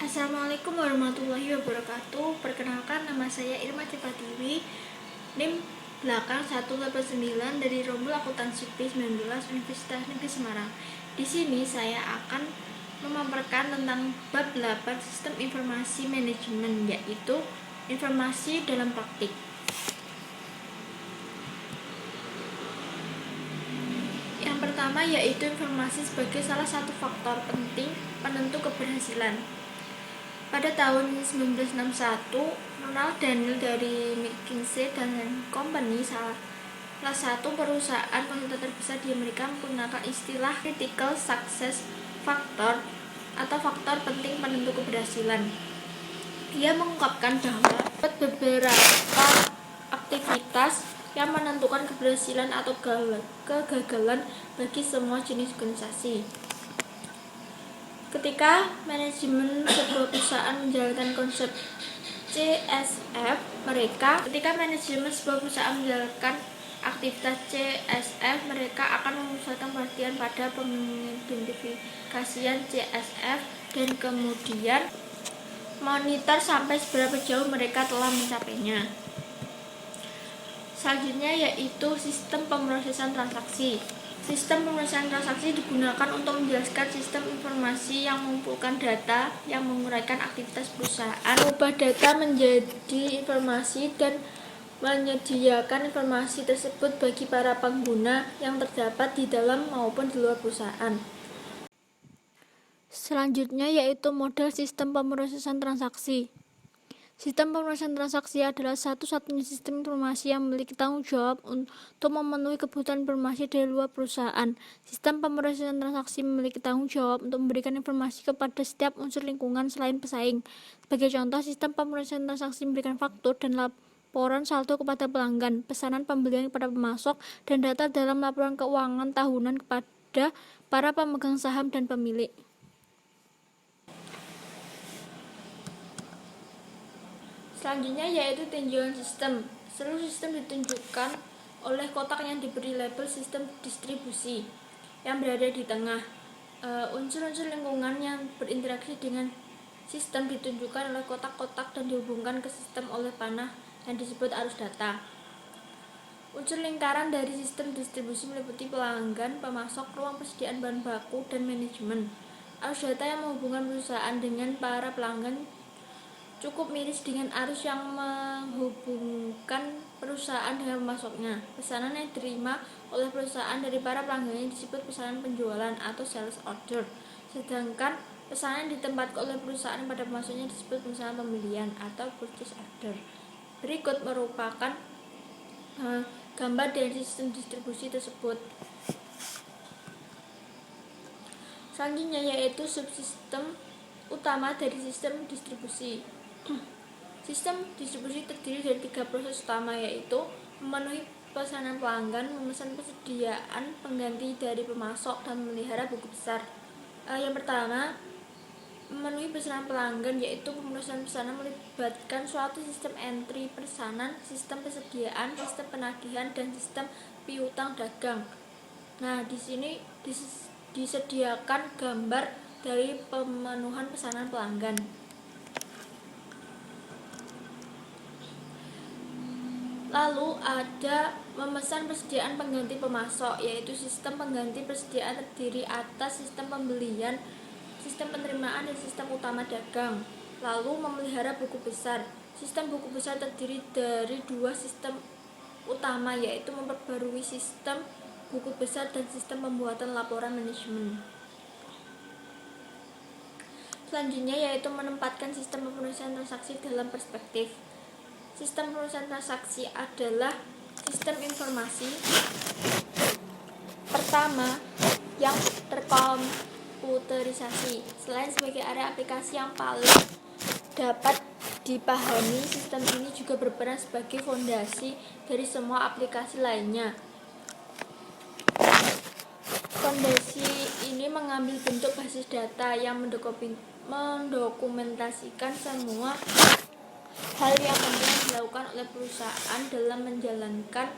Assalamualaikum warahmatullahi wabarakatuh. Perkenalkan, nama saya Irma Cipatiwi, NIM belakang 189 dari Rombol Akuntansi P19 Universitas Negeri Semarang. Di sini saya akan memaparkan tentang bab 8 Sistem Informasi Manajemen, yaitu informasi dalam praktik. Yang pertama yaitu informasi sebagai salah satu faktor penting penentu keberhasilan. Pada tahun 1961, Ronald Daniel dari McKinsey dan Company, salah satu perusahaan konsultan terbesar di Amerika, menggunakan istilah critical success factor atau faktor penting penentu keberhasilan. Dia mengungkapkan bahwa beberapa aktivitas yang menentukan keberhasilan atau kegagalan bagi semua jenis organisasi. Ketika manajemen sebuah perusahaan menjalankan konsep CSF, mereka aktivitas CSF, mereka akan memusatkan perhatian pada pengidentifikasian CSF dan kemudian monitor sampai seberapa jauh mereka telah mencapainya. Selanjutnya yaitu sistem pemrosesan transaksi. Sistem pemrosesan transaksi digunakan untuk menjelaskan sistem informasi yang mengumpulkan data yang menguraikan aktivitas perusahaan, mengubah data menjadi informasi, dan menyediakan informasi tersebut bagi para pengguna yang terdapat di dalam maupun di luar perusahaan. Selanjutnya yaitu model sistem pemrosesan transaksi. Sistem pemrosesan transaksi adalah satu-satunya sistem informasi yang memiliki tanggung jawab untuk memenuhi kebutuhan informasi dari luar perusahaan. Sistem pemrosesan transaksi memiliki tanggung jawab untuk memberikan informasi kepada setiap unsur lingkungan selain pesaing. Sebagai contoh, sistem pemrosesan transaksi memberikan faktur dan laporan saldo kepada pelanggan, pesanan pembelian kepada pemasok, dan data dalam laporan keuangan tahunan kepada para pemegang saham dan pemilik. Selanjutnya yaitu tinjauan sistem. Seluruh sistem ditunjukkan oleh kotak yang diberi label sistem distribusi yang berada di tengah. Unsur-unsur lingkungan yang berinteraksi dengan sistem ditunjukkan oleh kotak-kotak dan dihubungkan ke sistem oleh panah yang disebut arus data. Unsur lingkaran dari sistem distribusi meliputi pelanggan, pemasok, ruang persediaan bahan baku, dan manajemen. Arus data yang menghubungkan perusahaan dengan para pelanggan cukup miris dengan arus yang menghubungkan perusahaan dengan pemasoknya. Pesanan yang diterima oleh perusahaan dari para pelanggannya disebut pesanan penjualan atau sales order, sedangkan pesanan yang ditempatkan oleh perusahaan pada pemasoknya disebut pesanan pembelian atau purchase order. Berikut merupakan gambar dari sistem distribusi tersebut. Selanjutnya yaitu subsistem utama dari sistem distribusi. Sistem distribusi terdiri dari 3 proses utama, yaitu memenuhi pesanan pelanggan, memesan persediaan pengganti dari pemasok, dan memelihara buku besar. Yang pertama, memenuhi pesanan pelanggan, yaitu pemenuhan pesanan melibatkan suatu sistem entry pesanan, sistem persediaan, sistem penagihan, dan sistem piutang dagang. Nah, di sini disediakan gambar dari pemenuhan pesanan pelanggan. Lalu ada memesan persediaan pengganti pemasok, yaitu sistem pengganti persediaan terdiri atas sistem pembelian, sistem penerimaan, dan sistem utama dagang. Lalu memelihara buku besar. Sistem buku besar terdiri dari 2 sistem utama, yaitu memperbarui sistem buku besar dan sistem pembuatan laporan manajemen. Selanjutnya yaitu menempatkan sistem pemrosesan transaksi dalam perspektif. Sistem pemrosesan transaksi adalah sistem informasi pertama yang terkomputerisasi. Selain sebagai area aplikasi yang paling dapat dipahami, sistem ini juga berperan sebagai fondasi dari semua aplikasi lainnya. Fondasi ini mengambil bentuk basis data yang mendokumentasikan semua hal yang penting dilakukan oleh perusahaan dalam menjalankan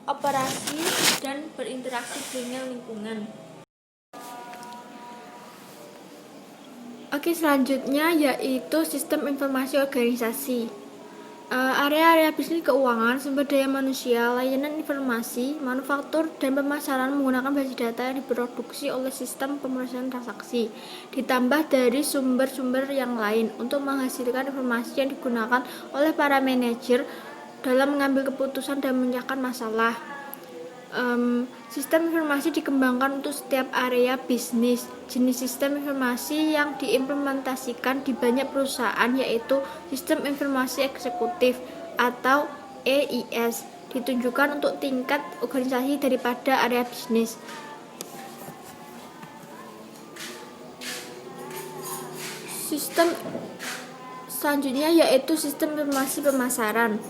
operasi dan berinteraksi dengan lingkungan. Oke, selanjutnya yaitu sistem informasi organisasi. Area-area bisnis keuangan, sumber daya manusia, layanan informasi, manufaktur, dan pemasaran menggunakan basis data yang diproduksi oleh sistem pemrosesan transaksi, ditambah dari sumber-sumber yang lain untuk menghasilkan informasi yang digunakan oleh para manajer dalam mengambil keputusan dan memecahkan masalah. Sistem informasi dikembangkan untuk setiap area bisnis. Jenis sistem informasi yang diimplementasikan di banyak perusahaan yaitu sistem informasi eksekutif atau EIS, ditunjukkan untuk tingkat organisasi daripada area bisnis. Sistem selanjutnya yaitu sistem informasi pemasaran.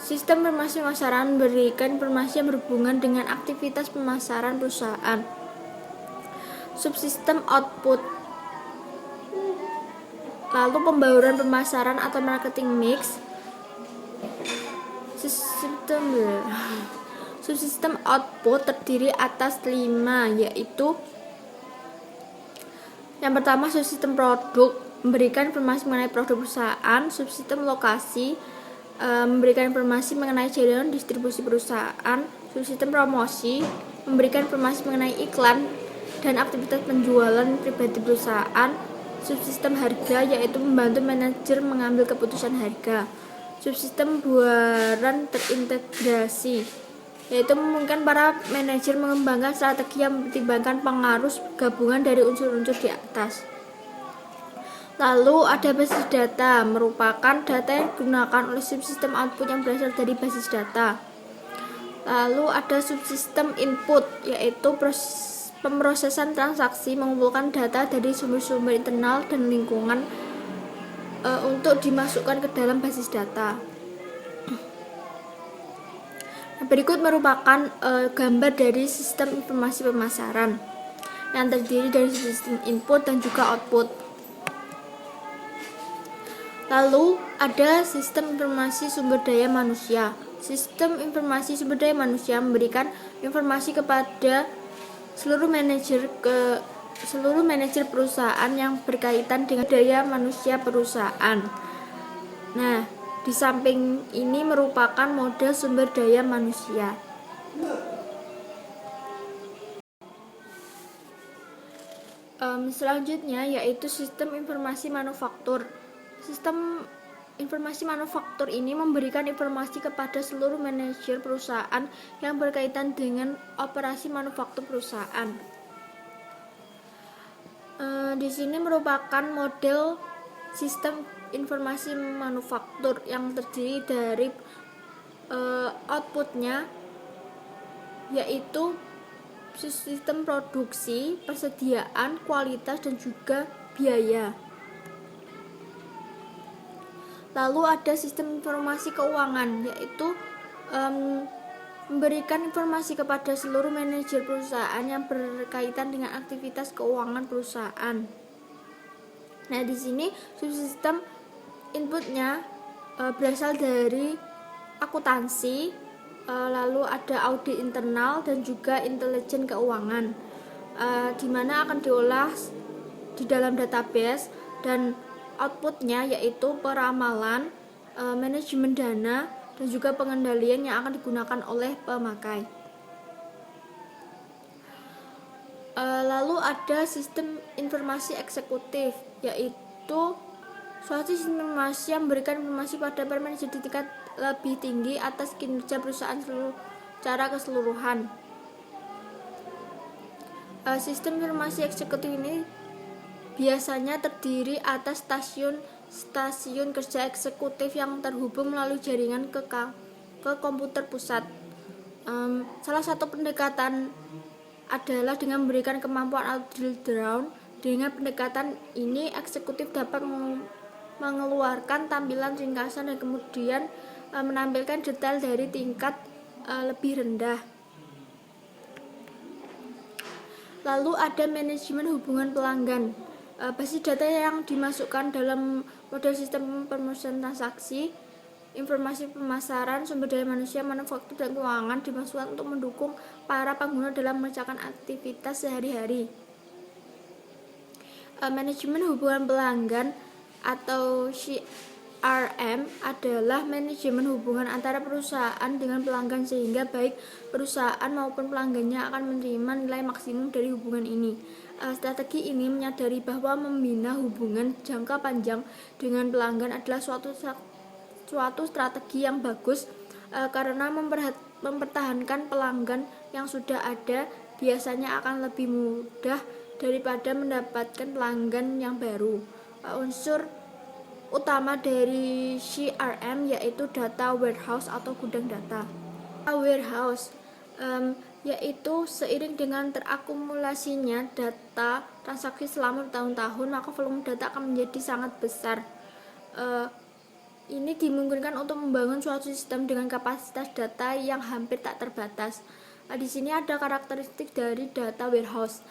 Sistem informasi pemasaran memberikan informasi yang berhubungan dengan aktivitas pemasaran perusahaan. Subsistem output, lalu pembauran pemasaran atau marketing mix. Subsistem output terdiri atas 5, yaitu yang pertama subsistem produk, memberikan informasi mengenai produk perusahaan. Subsistem lokasi, memberikan informasi mengenai jaringan distribusi perusahaan. Subsistem promosi, memberikan informasi mengenai iklan dan aktivitas penjualan pribadi perusahaan. Subsistem harga, yaitu membantu manajer mengambil keputusan harga. Subsistem buaran terintegrasi, yaitu memungkinkan para manajer mengembangkan strategi yang mempertimbangkan pengaruh gabungan dari unsur-unsur di atas. Lalu ada basis data, merupakan data yang digunakan oleh subsistem output yang berasal dari basis data. Lalu ada subsistem input, yaitu pemrosesan transaksi, mengumpulkan data dari sumber-sumber internal dan lingkungan untuk dimasukkan ke dalam basis data. Berikut merupakan gambar dari sistem informasi pemasaran yang terdiri dari sistem input dan juga output. Lalu ada sistem informasi sumber daya manusia. Sistem informasi sumber daya manusia memberikan informasi kepada seluruh manajer perusahaan yang berkaitan dengan daya manusia perusahaan. Nah, di samping ini merupakan model sumber daya manusia. Selanjutnya yaitu sistem informasi manufaktur. Sistem informasi manufaktur ini memberikan informasi kepada seluruh manajer perusahaan yang berkaitan dengan operasi manufaktur perusahaan. Di sini merupakan model sistem informasi manufaktur yang terdiri dari outputnya yaitu sistem produksi, persediaan, kualitas, dan juga biaya. Lalu ada sistem informasi keuangan, yaitu memberikan informasi kepada seluruh manajer perusahaan yang berkaitan dengan aktivitas keuangan perusahaan. Nah, di sini subsistem inputnya berasal dari akuntansi, lalu ada audit internal dan juga intelijen keuangan, di mana akan diolah di dalam database, dan outputnya yaitu peramalan, manajemen dana, dan juga pengendalian yang akan digunakan oleh pemakai. Lalu ada sistem informasi eksekutif, yaitu suatu sistem informasi yang memberikan informasi pada para manajer di tingkat lebih tinggi atas kinerja perusahaan secara keseluruhan. Sistem informasi eksekutif ini biasanya terdiri atas stasiun kerja eksekutif yang terhubung melalui jaringan ke komputer pusat. Salah satu pendekatan adalah dengan memberikan kemampuan drill down. Dengan pendekatan ini, eksekutif dapat mengeluarkan tampilan ringkasan dan kemudian menampilkan detail dari tingkat lebih rendah. Lalu ada manajemen hubungan pelanggan. Basis data yang dimasukkan dalam model sistem pemrosesan transaksi, informasi pemasaran, sumber daya manusia, manufaktur, dan keuangan dimasukkan untuk mendukung para pengguna dalam mengerjakan aktivitas sehari-hari. Manajemen hubungan pelanggan atau CRM adalah manajemen hubungan antara perusahaan dengan pelanggan sehingga baik perusahaan maupun pelanggannya akan menerima nilai maksimum dari hubungan ini. Strategi ini menyadari bahwa membina hubungan jangka panjang dengan pelanggan adalah suatu strategi yang bagus karena mempertahankan pelanggan yang sudah ada biasanya akan lebih mudah daripada mendapatkan pelanggan yang baru. Unsur utama dari CRM yaitu data warehouse atau gudang data. Warehouse yaitu seiring dengan terakumulasinya data transaksi selama bertahun-tahun, maka volume data akan menjadi sangat besar. Ini dimungkinkan untuk membangun suatu sistem dengan kapasitas data yang hampir tak terbatas. Di sini ada karakteristik dari data warehouse,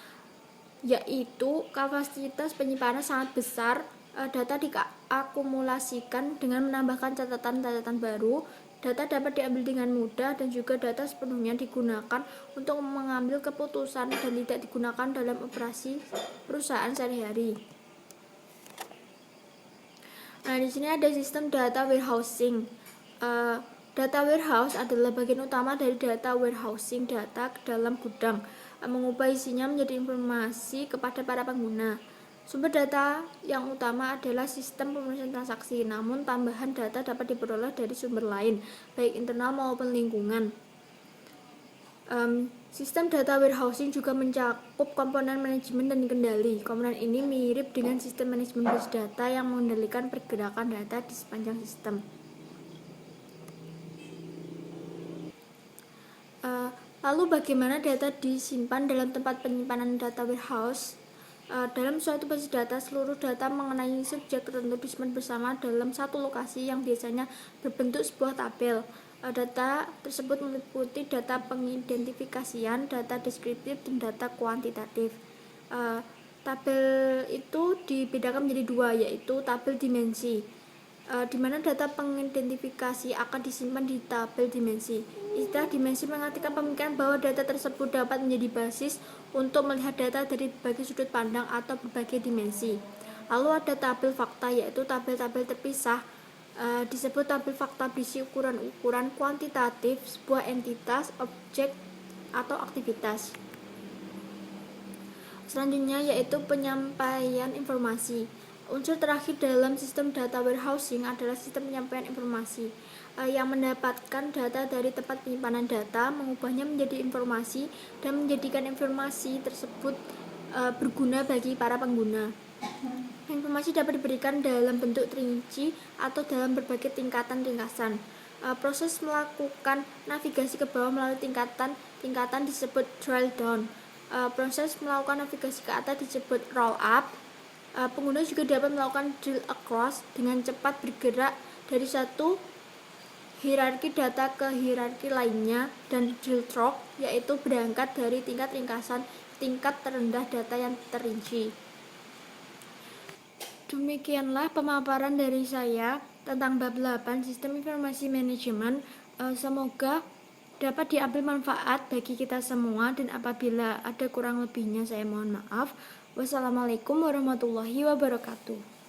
yaitu kapasitas penyimpanan sangat besar. Data diakumulasikan dengan menambahkan catatan-catatan baru. Data dapat diambil dengan mudah dan juga data sepenuhnya digunakan untuk mengambil keputusan dan tidak digunakan dalam operasi perusahaan sehari-hari. Di sini ada sistem data warehousing. Data warehouse adalah bagian utama dari data warehousing data ke dalam gudang, mengubah isinya menjadi informasi kepada para pengguna. Sumber data yang utama adalah sistem pemrosesan transaksi, namun tambahan data dapat diperoleh dari sumber lain, baik internal maupun lingkungan. Sistem data warehousing juga mencakup komponen manajemen dan kendali. Komponen ini mirip dengan sistem manajemen base data yang mengendalikan pergerakan data di sepanjang sistem. Lalu bagaimana data disimpan dalam tempat penyimpanan data warehouse? Dalam suatu basis data, seluruh data mengenai subjek tertentu disimpan bersama dalam satu lokasi yang biasanya berbentuk sebuah tabel. Data tersebut meliputi data pengidentifikasian, data deskriptif, dan data kuantitatif. Tabel itu dibedakan menjadi dua, yaitu tabel dimensi, di mana data pengidentifikasi akan disimpan di tabel dimensi. Istilah dimensi mengartikan pemikiran bahwa data tersebut dapat menjadi basis untuk melihat data dari berbagai sudut pandang atau berbagai dimensi. Lalu ada tabel fakta, yaitu tabel-tabel terpisah. Disebut tabel fakta berisi ukuran-ukuran kuantitatif sebuah entitas, objek, atau aktivitas. Selanjutnya yaitu penyampaian informasi. Unsur terakhir dalam sistem data warehousing adalah sistem penyampaian informasi, yang mendapatkan data dari tempat penyimpanan data, mengubahnya menjadi informasi, dan menjadikan informasi tersebut berguna bagi para pengguna. Informasi dapat diberikan dalam bentuk terinci atau dalam berbagai tingkatan-tingkatan. Proses melakukan navigasi ke bawah melalui tingkatan disebut drill down. Proses melakukan navigasi ke atas disebut roll up. Pengguna juga dapat melakukan drill across dengan cepat bergerak dari satu hierarki data ke hierarki lainnya, dan drill through yaitu berangkat dari tingkat ringkasan tingkat terendah data yang terinci. Demikianlah pemaparan dari saya tentang bab 8 Sistem Informasi Manajemen. Semoga dapat diambil manfaat bagi kita semua, dan apabila ada kurang lebihnya saya mohon maaf. Wassalamualaikum warahmatullahi wabarakatuh.